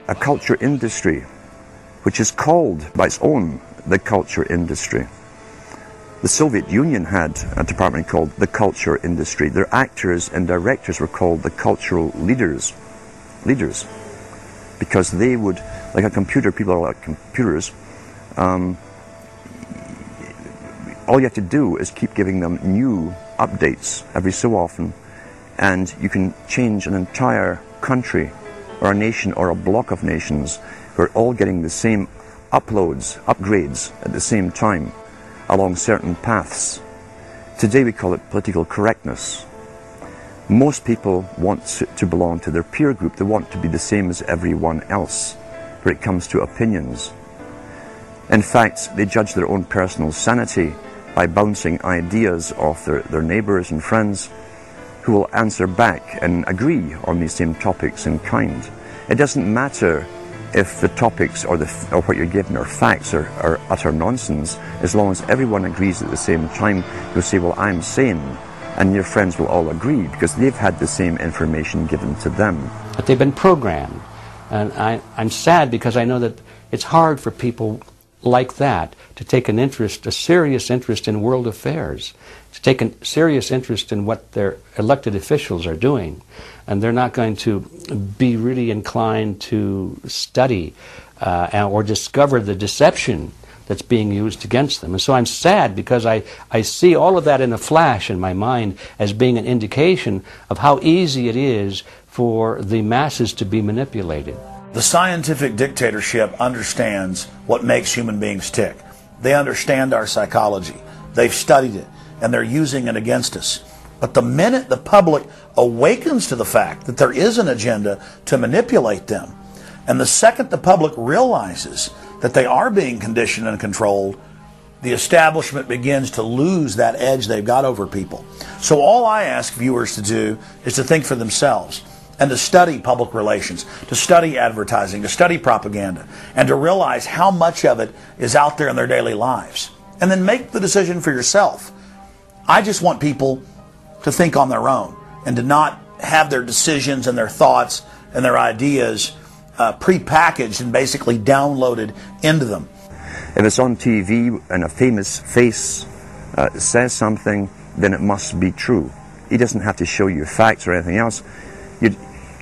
a culture industry, which is called by its own the culture industry. The Soviet Union had a department called the culture industry. Their actors and directors were called the cultural leaders, because they would, like a computer, people are like computers, all you have to do is keep giving them new updates every so often, and you can change an entire country or a nation or a block of nations who are all getting the same upgrades at the same time along certain paths. Today we call it political correctness. Most people want to belong to their peer group. They want to be the same as everyone else when it comes to opinions. In fact, they judge their own personal sanity by bouncing ideas off their neighbours and friends who will answer back and agree on these same topics in kind. It doesn't matter if the topics or what you're given are facts or utter nonsense, as long as everyone agrees at the same time. You'll say, well, I'm sane, and your friends will all agree because they've had the same information given to them. But they've been programmed, and I'm sad because I know that it's hard for people like that to take an interest, a serious interest in world affairs, to take a serious interest in what their elected officials are doing. And they're not going to be really inclined to study or discover the deception that's being used against them. And so I'm sad because I see all of that in a flash in my mind as being an indication of how easy it is for the masses to be manipulated. The scientific dictatorship understands what makes human beings tick. They understand our psychology. They've studied it, and they're using it against us. But the minute the public awakens to the fact that there is an agenda to manipulate them, and the second the public realizes that they are being conditioned and controlled, the establishment begins to lose that edge they've got over people. So all I ask viewers to do is to think for themselves and to study public relations, to study advertising, to study propaganda, and to realize how much of it is out there in their daily lives. And then make the decision for yourself. I just want people to think on their own and to not have their decisions and their thoughts and their ideas pre-packaged and basically downloaded into them. If it's on TV and a famous face says something, then it must be true. He doesn't have to show you facts or anything else.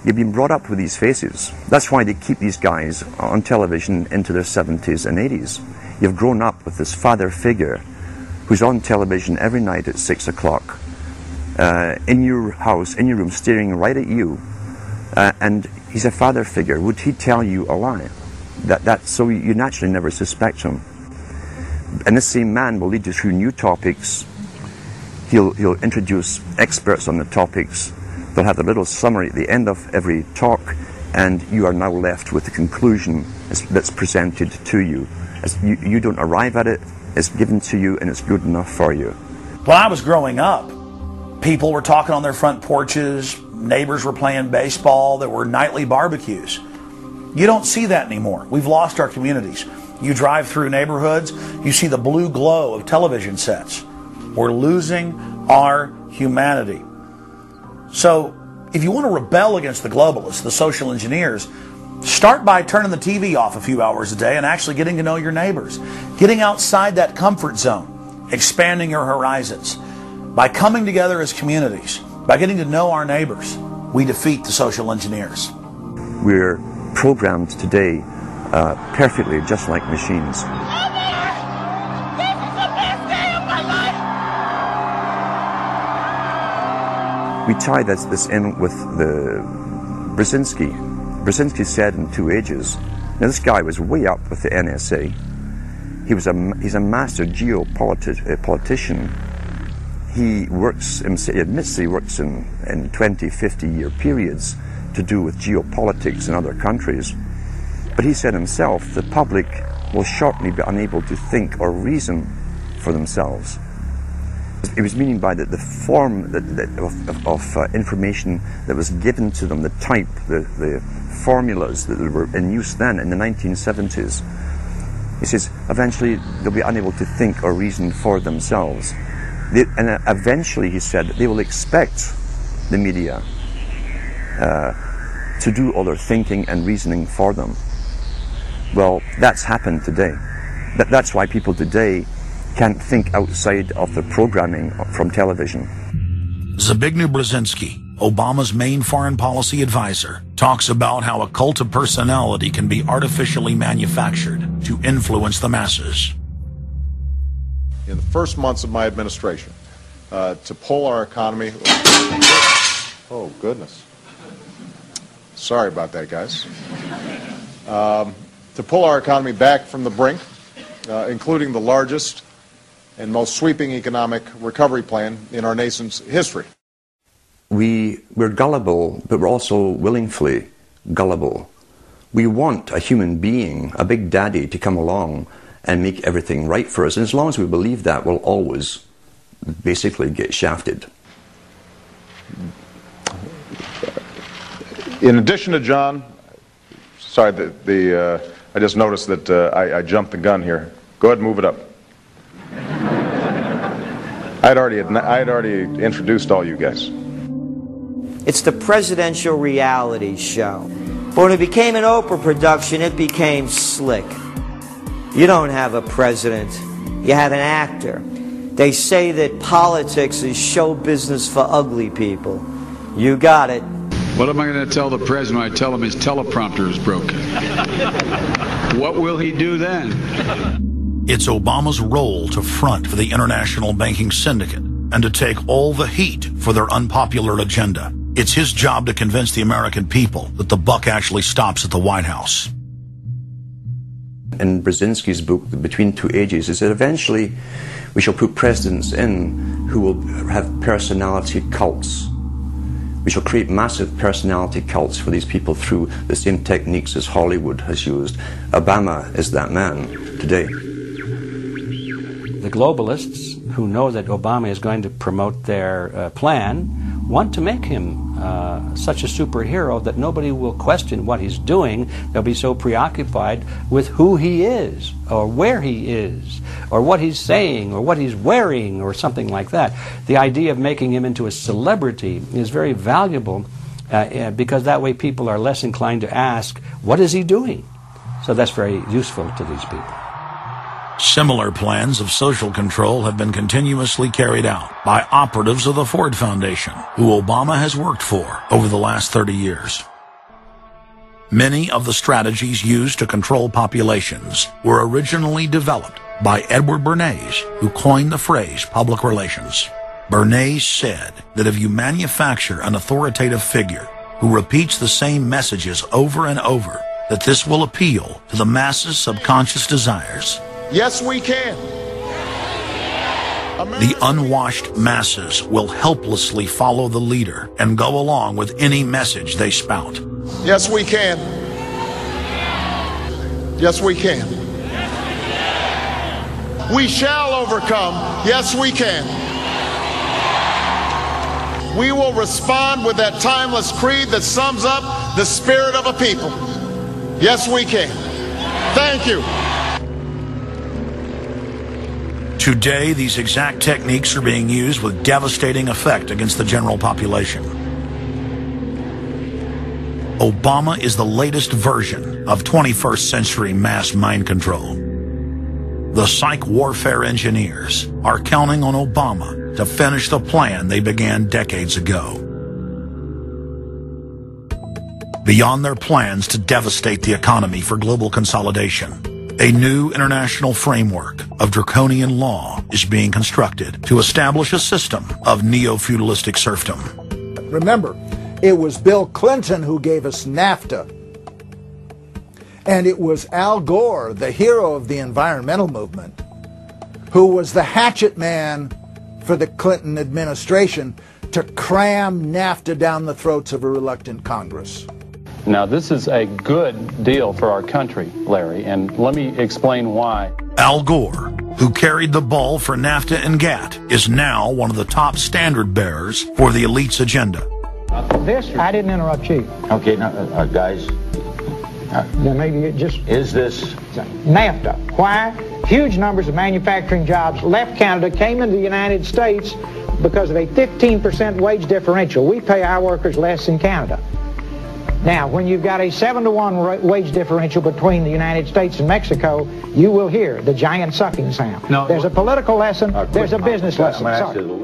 You've been brought up with these faces. That's why they keep these guys on television into their 70s and 80s. You've grown up with this father figure who's on television every night at 6 o'clock, in your house, in your room, staring right at you, and he's a father figure. Would he tell you a lie? So you naturally never suspect him. And this same man will lead you through new topics. He'll introduce experts on the topics. They'll have a little summary at the end of every talk, and you are now left with the conclusion that's presented to you. You don't arrive at it, it's given to you, and it's good enough for you. When I was growing up, people were talking on their front porches, neighbors were playing baseball, there were nightly barbecues. You don't see that anymore. We've lost our communities. You drive through neighborhoods, you see the blue glow of television sets. We're losing our humanity. So, if you want to rebel against the globalists, the social engineers, start by turning the TV off a few hours a day and actually getting to know your neighbors. Getting outside that comfort zone, expanding your horizons. By coming together as communities, by getting to know our neighbors, we defeat the social engineers. We're programmed today perfectly, just like machines. We tie this in with the Brzezinski. Brzezinski said in 2 Ages. Now this guy was way up with the NSA. He's a master geopolitician. He admits he works in 20, 50-year periods to do with geopolitics in other countries. But he said himself, the public will shortly be unable to think or reason for themselves. It was meaning by the form of information that was given to them, the type, the formulas that were in use then in the 1970s. He says, eventually they'll be unable to think or reason for themselves. And eventually, he said, they will expect the media to do all their thinking and reasoning for them. Well, that's happened today. That's why people today can't think outside of the programming from television. Zbigniew Brzezinski, Obama's main foreign policy advisor, talks about how a cult of personality can be artificially manufactured to influence the masses. In the first months of my administration, to pull our economy... Oh, goodness. Sorry about that, guys. To pull our economy back from the brink, including the largest and most sweeping economic recovery plan in our nation's history. We're gullible, but we're also willingly gullible. We want a human being, a big daddy, to come along and make everything right for us. And as long as we believe that, we'll always basically get shafted. In addition to John, sorry, I just noticed that I jumped the gun here. Go ahead and move it up. I'd already introduced all you guys. It's the presidential reality show. But when it became an Oprah production, it became slick. You don't have a president, you have an actor. They say that politics is show business for ugly people. You got it. What am I going to tell the president when I tell him his teleprompter is broken? What will he do then? It's Obama's role to front for the international banking syndicate and to take all the heat for their unpopular agenda. It's his job to convince the American people that the buck actually stops at the White House. In Brzezinski's book, Between Two Ages, is that eventually we shall put presidents in who will have personality cults. We shall create massive personality cults for these people through the same techniques as Hollywood has used. Obama is that man today. The globalists, who know that Obama is going to promote their plan, want to make him such a superhero that nobody will question what he's doing. They'll be so preoccupied with who he is, or where he is, or what he's saying, or what he's wearing, or something like that. The idea of making him into a celebrity is very valuable because that way people are less inclined to ask, what is he doing? So that's very useful to these people. Similar plans of social control have been continuously carried out by operatives of the Ford Foundation, who Obama has worked for over the last 30 years. Many of the strategies used to control populations were originally developed by Edward Bernays, who coined the phrase public relations. Bernays said that if you manufacture an authoritative figure who repeats the same messages over and over, that this will appeal to the masses' subconscious desires. Yes, we can. The unwashed masses will helplessly follow the leader and go along with any message they spout. Yes, we can. Yes, we can. We shall overcome. Yes, we can. We will respond with that timeless creed that sums up the spirit of a people. Yes, we can. Thank you. Today, these exact techniques are being used with devastating effect against the general population. Obama is the latest version of 21st century mass mind control. The psych warfare engineers are counting on Obama to finish the plan they began decades ago. Beyond their plans to devastate the economy for global consolidation, a new international framework of draconian law is being constructed to establish a system of neo-feudalistic serfdom. Remember, it was Bill Clinton who gave us NAFTA. And it was Al Gore, the hero of the environmental movement, who was the hatchet man for the Clinton administration to cram NAFTA down the throats of a reluctant Congress. Now, this is a good deal for our country, Larry, and let me explain why. Al Gore, who carried the ball for NAFTA and GATT, is now one of the top standard bearers for the elite's agenda. I didn't interrupt you. Okay, now, guys. Then maybe it just... Is this... NAFTA. Why? Huge numbers of manufacturing jobs left Canada, came into the United States because of a 15% wage differential. We pay our workers less in Canada. Now, when you've got a 7-to-1 wage differential between the United States and Mexico, you will hear the giant sucking sound. No, there's a political lesson, there's a business lesson. Sorry.